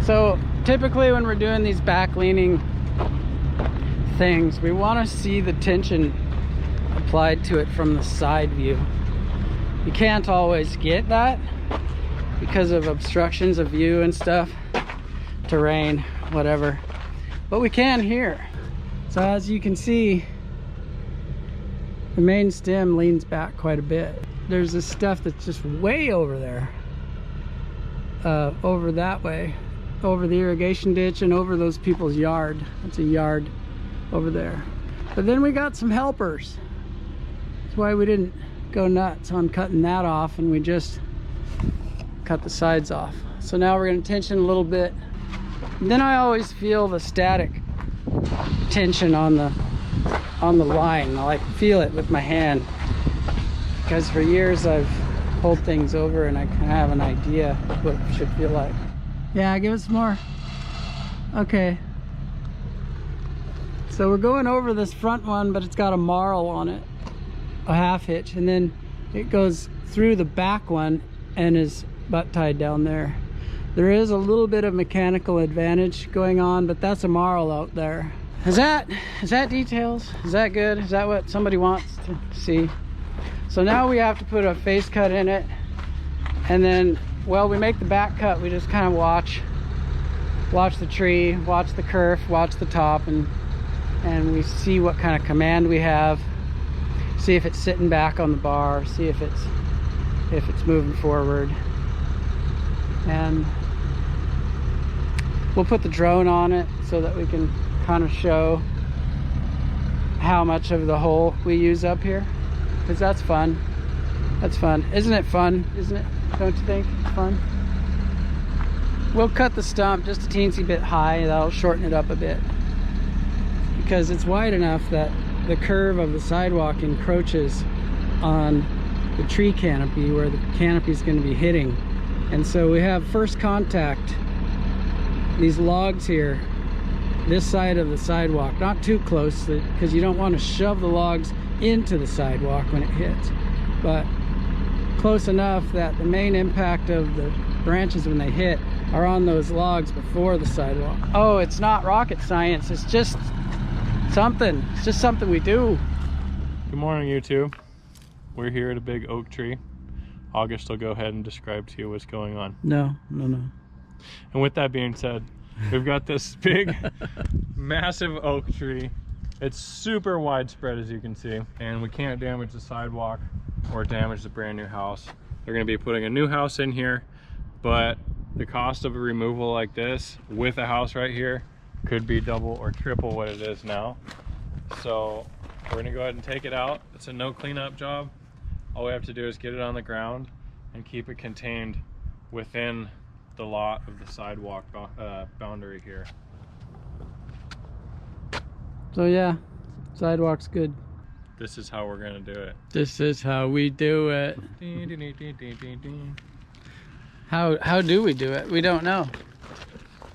So typically when we're doing these back leaning things, we want to see the tension applied to it from the side view. You can't always get that because of obstructions of view and stuff, terrain, whatever, but we can here. So as you can see, the main stem leans back quite a bit. There's this stuff that's just way over there, over that way, over the irrigation ditch and over those people's yard. That's a yard over there. But then we got some helpers. That's why we didn't go nuts on cutting that off, and we just cut the sides off. So now we're going to tension a little bit. And then I always feel the static tension on the line. I like feel it with my hand, because for years I've pulled things over and I kind of have an idea what it should feel like. Yeah, give it some more. Okay. So we're going over this front one, but it's got a marl on it, a half hitch, and then it goes through the back one and is butt tied down there. There is a little bit of mechanical advantage going on, but that's a marl out there. Is that details? Is that good? Is that what somebody wants to see? So now we have to put a face cut in it, and then, well, we make the back cut. We just kind of watch the tree, watch the kerf, watch the top, and we see what kind of command we have. See if it's sitting back on the bar. See if it's moving forward. And we'll put the drone on it so that we can kind of show how much of the hole we use up here, because that's fun. That's fun. Isn't it fun? Isn't it? Don't you think it's fun? We'll cut the stump just a teensy bit high. That'll shorten it up a bit, because it's wide enough that the curve of the sidewalk encroaches on the tree canopy where the canopy is going to be hitting. And so we have first contact, these logs here, this side of the sidewalk, not too close, because you don't want to shove the logs into the sidewalk when it hits, but close enough that the main impact of the branches when they hit are on those logs before the sidewalk. Oh, it's not rocket science, it's just something. It's just something we do. Good morning, YouTube. We're here at a big oak tree. August will go ahead and describe to you what's going on. No. And with that being said, we've got this big, massive oak tree. It's super widespread, as you can see, and we can't damage the sidewalk or damage the brand new house. They're going to be putting a new house in here, but the cost of a removal like this with a house right here could be double or triple what it is now. So we're going to go ahead and take it out. It's a no cleanup job. All we have to do is get it on the ground and keep it contained within the lot of the sidewalk boundary here. So yeah, sidewalk's good. This is how we're gonna do it. This is how we do it. How do we do it? We don't know.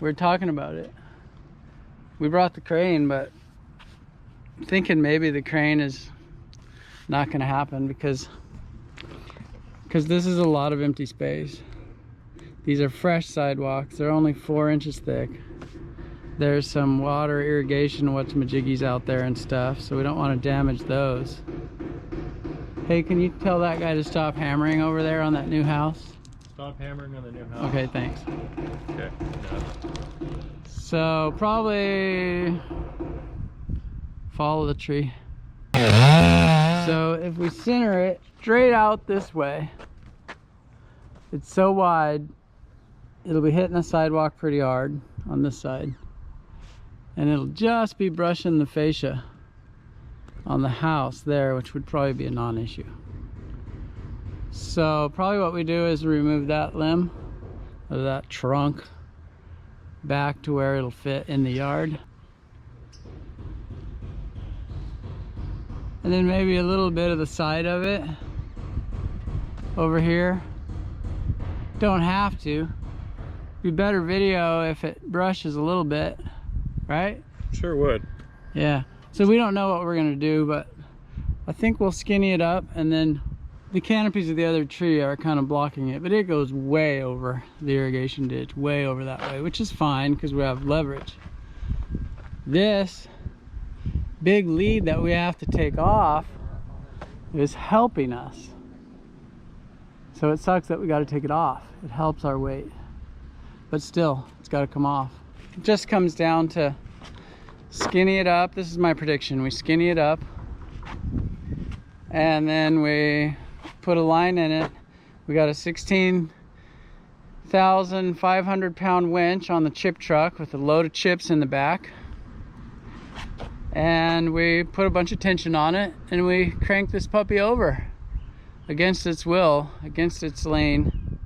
We're talking about it. We brought the crane, but I'm thinking maybe the crane is not gonna happen because this is a lot of empty space. These are fresh sidewalks. They're only 4 inches thick. There's some water, irrigation, whatchamajiggies out there and stuff, so we don't want to damage those. Hey, can you tell that guy to stop hammering over there on that new house? Stop hammering on the new house. Okay, thanks. Okay. No. So probably follow the tree. So if we center it straight out this way, it's so wide, it'll be hitting the sidewalk pretty hard on this side. and it'll just be brushing the fascia on the house there, which would probably be a non-issue. So probably what we do is remove that limb or that trunk back to where it'll fit in the yard. And then maybe a little bit of the side of it over here. Don't have to. Be better video if it brushes a little bit, right? Sure would. Yeah. So we don't know what we're gonna do, but I think we'll skinny it up, and then the canopies of the other tree are kind of blocking it, but it goes way over the irrigation ditch, way over that way, which is fine because we have leverage. This big lead that we have to take off is helping us. So it sucks that we got to take it off. It helps our weight, but still, it's got to come off. It just comes down to skinny it up. This is my prediction. We skinny it up, and then we put a line in it. We got a 16,500 pound winch on the chip truck with a load of chips in the back. And we put a bunch of tension on it, and we crank this puppy over against its will, against its lane,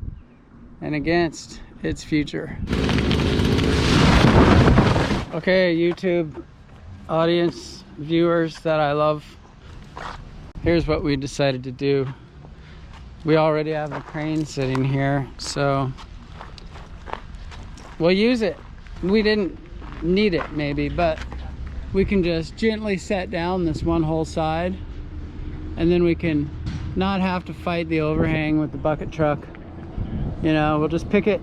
and against its future. Okay, YouTube audience, viewers that I love, here's what we decided to do. We already have a crane sitting here, so we'll use it. We didn't need it maybe, but we can just gently set down this one whole side, and then we can not have to fight the overhang with the bucket truck. You know, we'll just pick it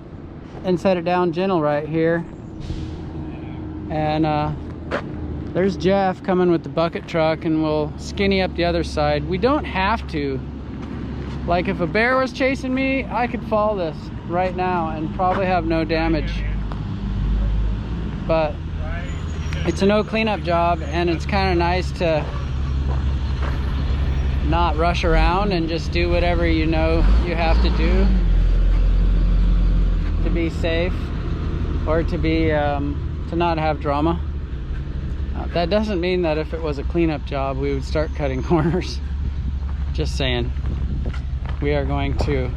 and set it down gentle right here. And there's Jeff coming with the bucket truck, and we'll skinny up the other side. We don't have to. Like if a bear was chasing me, I could fall this right now and probably have no damage. But it's a no cleanup job, and it's kind of nice to not rush around and just do whatever you know you have to do to be safe, or to be to not have drama. That doesn't mean that if it was a cleanup job we would start cutting corners. Just saying, we are going to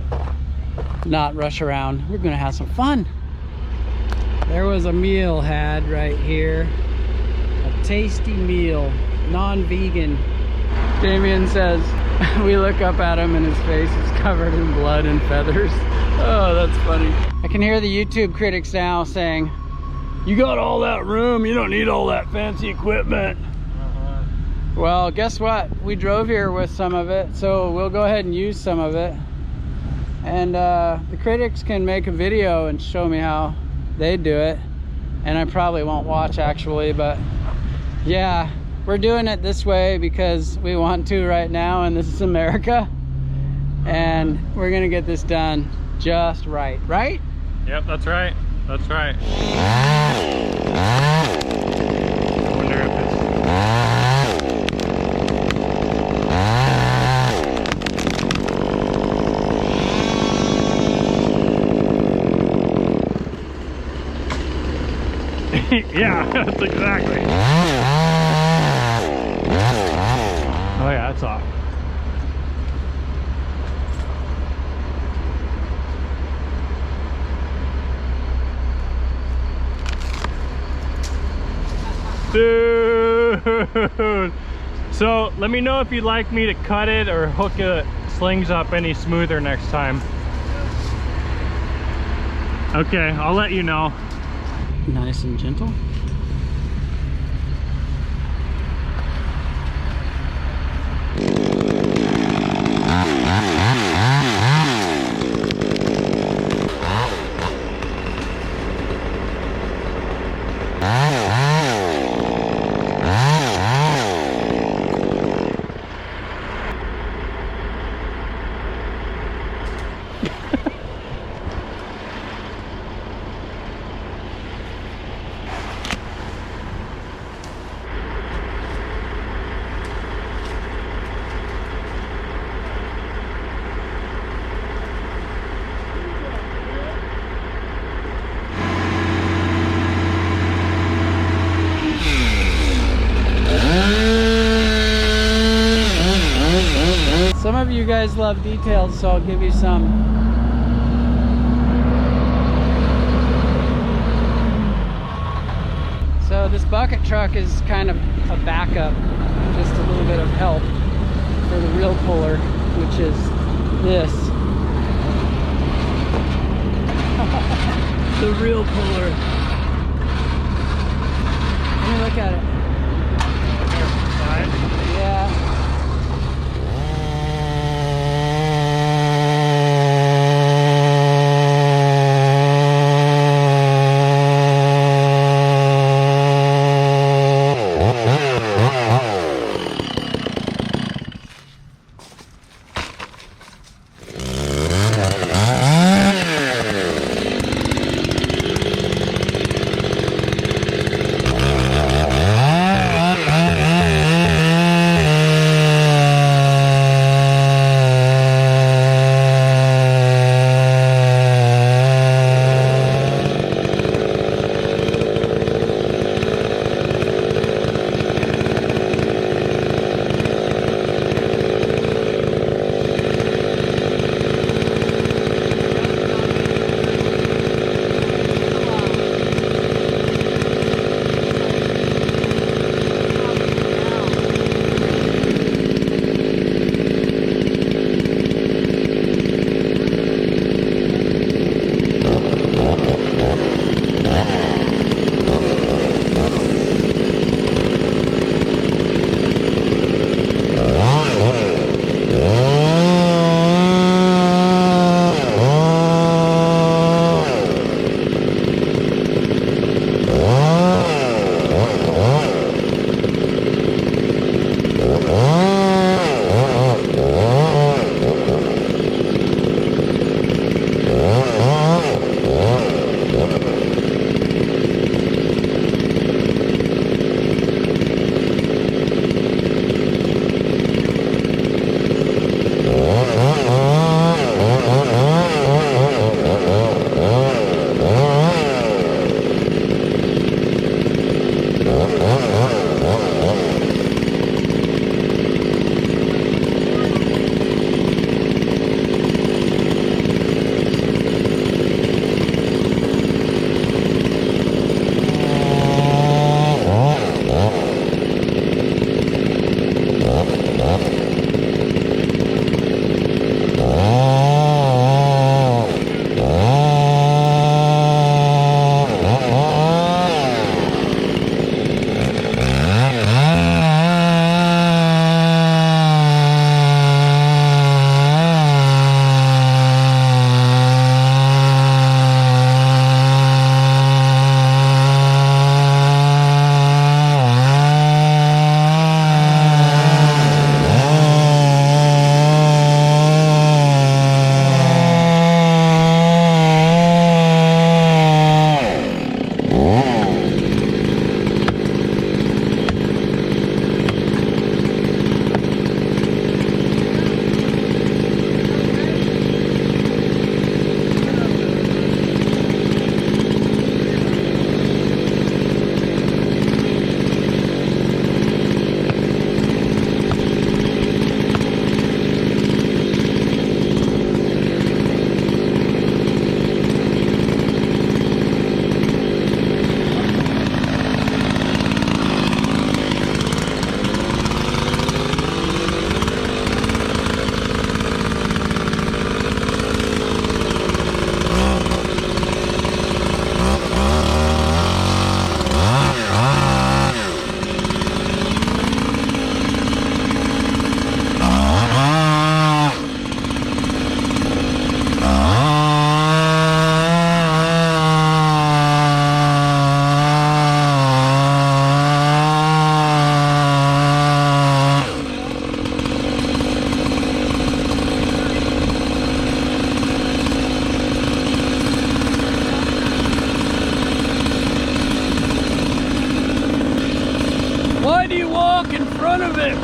not rush around. We're gonna have some fun. There was a meal had right here, a tasty meal, non-vegan. Damien says, we look up at him and his face is covered in blood and feathers. Oh, that's funny. I can hear the YouTube critics now saying, you got all that room, you don't need all that fancy equipment. Well, guess what? We drove here with some of it, so we'll go ahead and use some of it. And the critics can make a video and show me how they do it. And I probably won't watch actually, but yeah, we're doing it this way because we want to right now, and this is America. And we're gonna get this done just right, right? Yep, that's right. That's right. I wonder if it's... Yeah, that's exactly. Oh yeah, it's off. Dude! So let me know if you'd like me to cut it or hook the slings up any smoother next time. Okay, I'll let you know. Nice and gentle. of you guys love details, so I'll give you some. So this bucket truck is kind of a backup, just a little bit of help for the real puller, which is this. The real puller. Let me look at it. Yeah.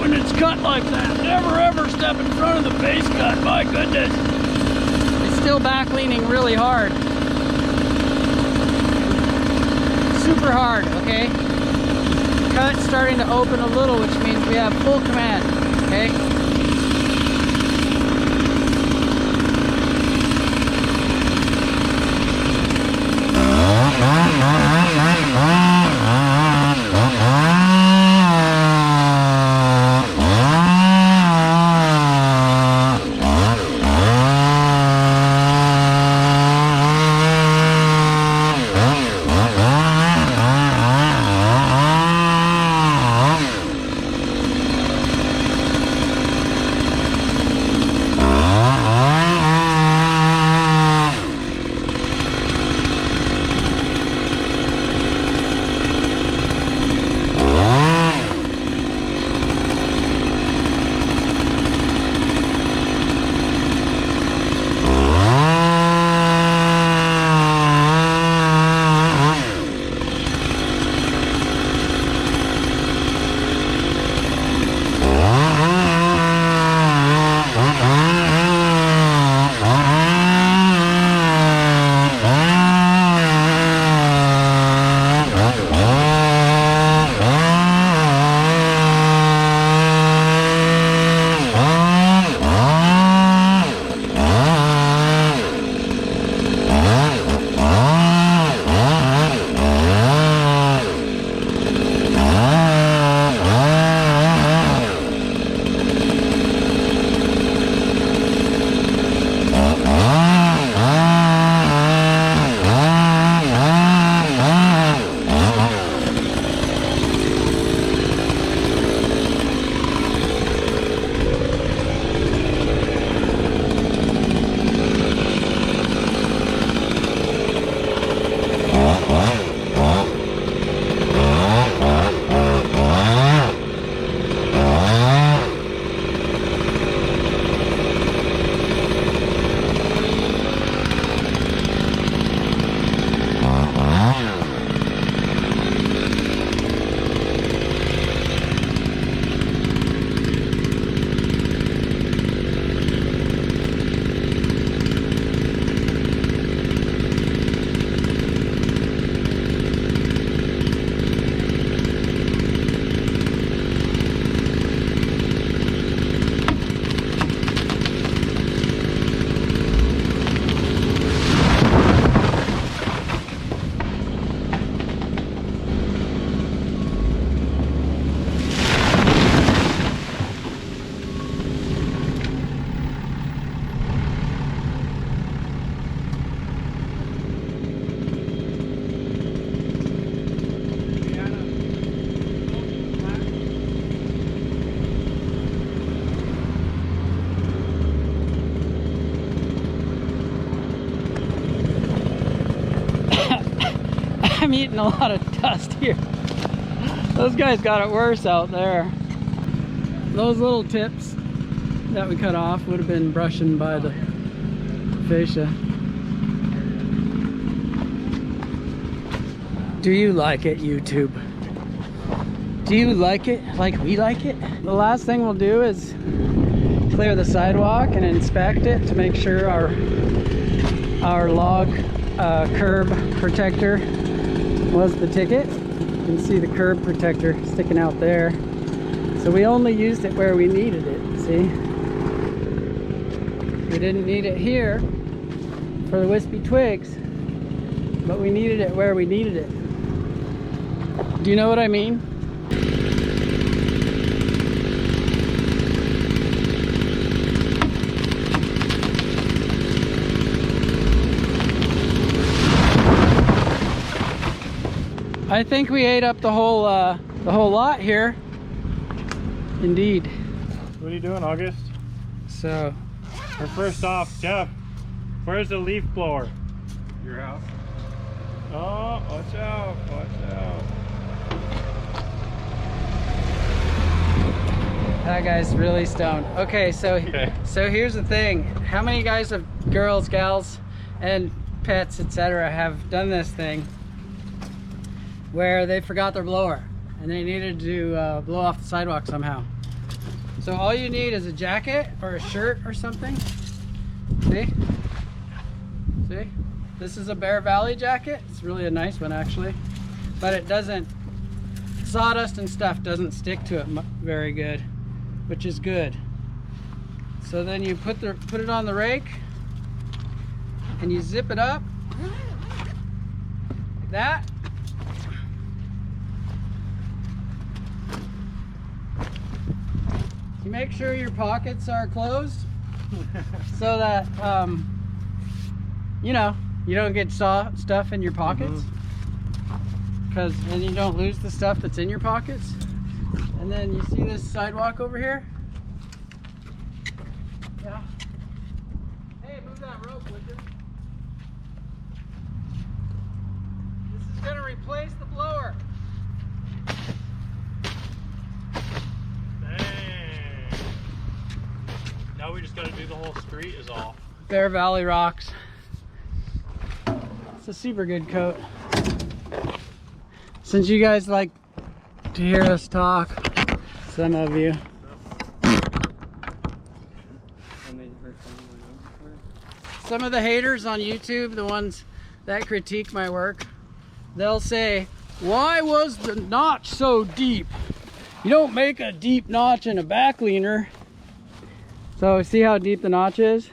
when it's cut like that. Never ever step in front of the base cut, my goodness. It's still back leaning really hard. Super hard, okay? Cut's starting to open a little, which means we have full command, okay? I'm eating a lot of dust here. Those guys got it worse out there. Those little tips that we cut off would have been brushing by the fascia. Do you like it, YouTube? Do you like it like we like it? The last thing we'll do is clear the sidewalk and inspect it to make sure our log curb protector was the ticket. You can see the curb protector sticking out there. So we only used it where we needed it, see? We didn't need it here for the wispy twigs, but we needed it where we needed it. Do you know what I mean? I think we ate up the whole lot here. Indeed. What are you doing, August? So, Or first off, Jeff, where's the leaf blower? Your house. Oh, watch out, watch out. that guy's really stoned. Okay, so here's the thing. How many guys have girls, gals, and pets, etc. have done this thing where they forgot their blower and they needed to blow off the sidewalk somehow? So all you need is a jacket or a shirt or something. See? See? This is a Bear Valley jacket. It's really a nice one actually, but it doesn't, sawdust and stuff doesn't stick to it very good, which is good. So then you put it on the rake and you zip it up like that. You make sure your pockets are closed so that you know, you don't get stuff in your pockets, because then you don't lose the stuff that's in your pockets. And then you see this sidewalk over here? Yeah. Hey, move that rope, would you? This is gonna replace the blower. Dang. Now we just gotta do the whole street is all. Bear Valley rocks. It's a super good coat. Since you guys like to hear us talk, some of you. Some of the haters on YouTube, the ones that critique my work, they'll say, why was the notch so deep? You don't make a deep notch in a back leaner. So see how deep the notch is?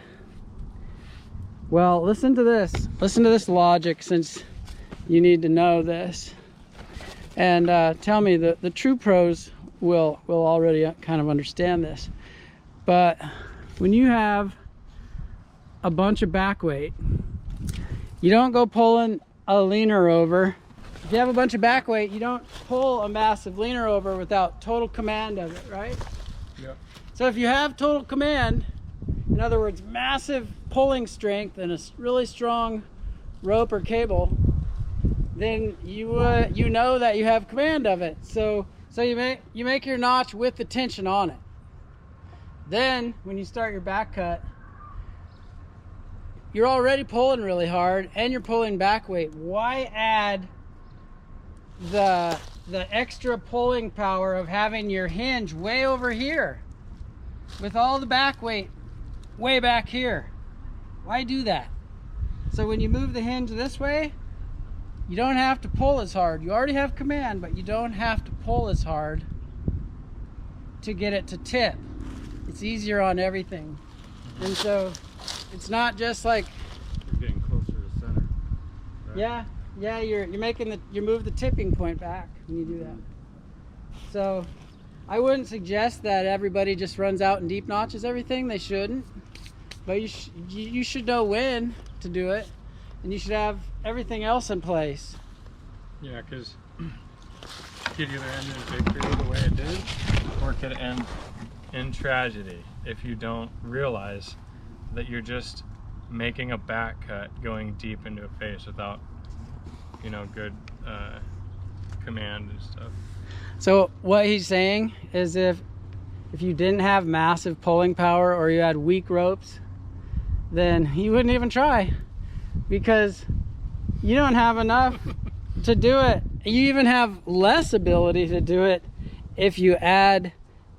Well, listen to this. Listen to this logic, since you need to know this. And tell me, the true pros will already kind of understand this. But when you have a bunch of back weight, you don't go pulling a leaner over. If you have a bunch of back weight, you don't pull a massive leaner over without total command of it, right? Yep. So if you have total command, in other words, massive pulling strength and a really strong rope or cable, then you know that you have command of it. So you make your notch with the tension on it. Then when you start your back cut, you're already pulling really hard and you're pulling back weight. Why add the extra pulling power of having your hinge way over here with all the back weight way back here? Why do that? So when you move the hinge this way, you don't have to pull as hard. You already have command, but you don't have to pull as hard to get it to tip. It's easier on everything. And so it's not just like You're getting closer to center. Right? yeah, you move the tipping point back when you do that. So I wouldn't suggest that everybody just runs out and deep notches everything. They shouldn't. But you should know when to do it, and you should have everything else in place. Yeah, because it could either end in victory the way it did, or it could end in tragedy if you don't realize that you're just making a back cut going deep into a face without, you know, good command and stuff. So what he's saying is if you didn't have massive pulling power or you had weak ropes, then you wouldn't even try, because you don't have enough to do it. You even have less ability to do it if you add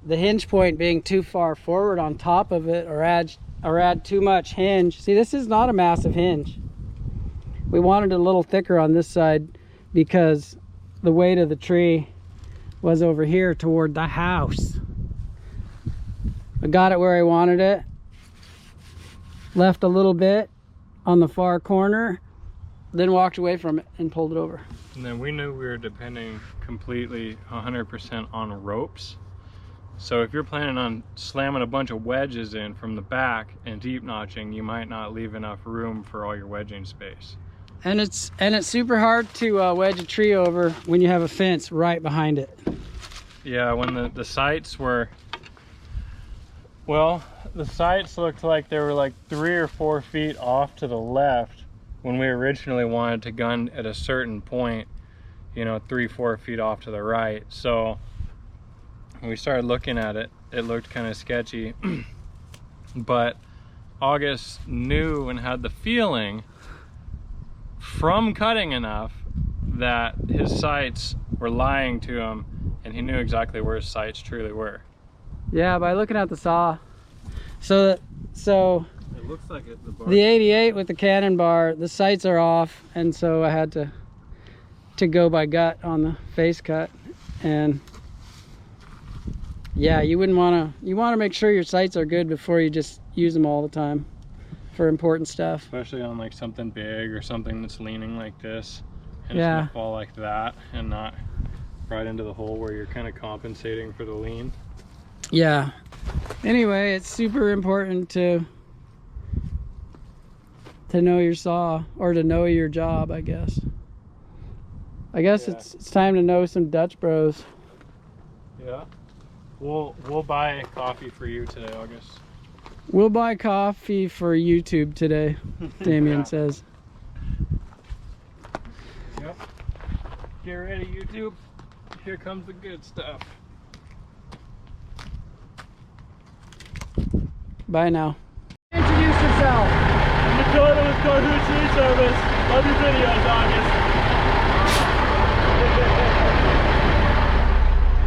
the hinge point being too far forward on top of it, or add too much hinge. See, this is not a massive hinge. We wanted it a little thicker on this side because the weight of the tree was over here toward the house. I got it where I wanted it. Left a little bit on the far corner, then walked away from it and pulled it over. And then we knew we were depending completely 100% on ropes. So if you're planning on slamming a bunch of wedges in from the back and deep notching, you might not leave enough room for all your wedging space. And it's super hard to wedge a tree over when you have a fence right behind it. Yeah, when the sights were, well, the sights looked like they were like 3 or 4 feet off to the left when we originally wanted to gun at a certain point, you know, 3-4 feet off to the right. So when we started looking at it, it looked kind of sketchy. But August knew and had the feeling from cutting enough that his sights were lying to him, and he knew exactly where his sights truly were. Yeah, by looking at the saw. So It looks like the 88 with the cannon bar, the sights are off, and so I had to go by gut on the face cut. And yeah, you want to make sure your sights are good before you just use them all the time for important stuff. Especially on like something big or something that's leaning like this, and Yeah. it's gonna fall like that and not right into the hole where you're kind of compensating for the lean. Yeah. Anyway, it's super important to know your saw, or to know your job, I guess. Yeah. It's time to know some Dutch bros. Yeah. We'll buy coffee for you today, August. We'll buy coffee for YouTube today, Damien Yeah. says. Yep. Get ready, YouTube. Here comes the good stuff. Bye now. Introduce yourself. Dakota with Cahoot Tree Service. Love your videos, August.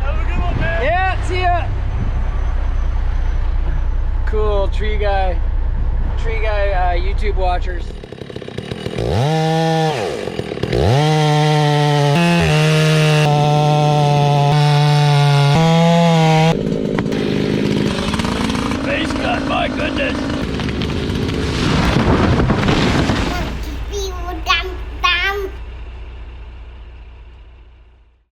Have a good one, man. Yeah, see ya. Cool tree guy YouTube watchers.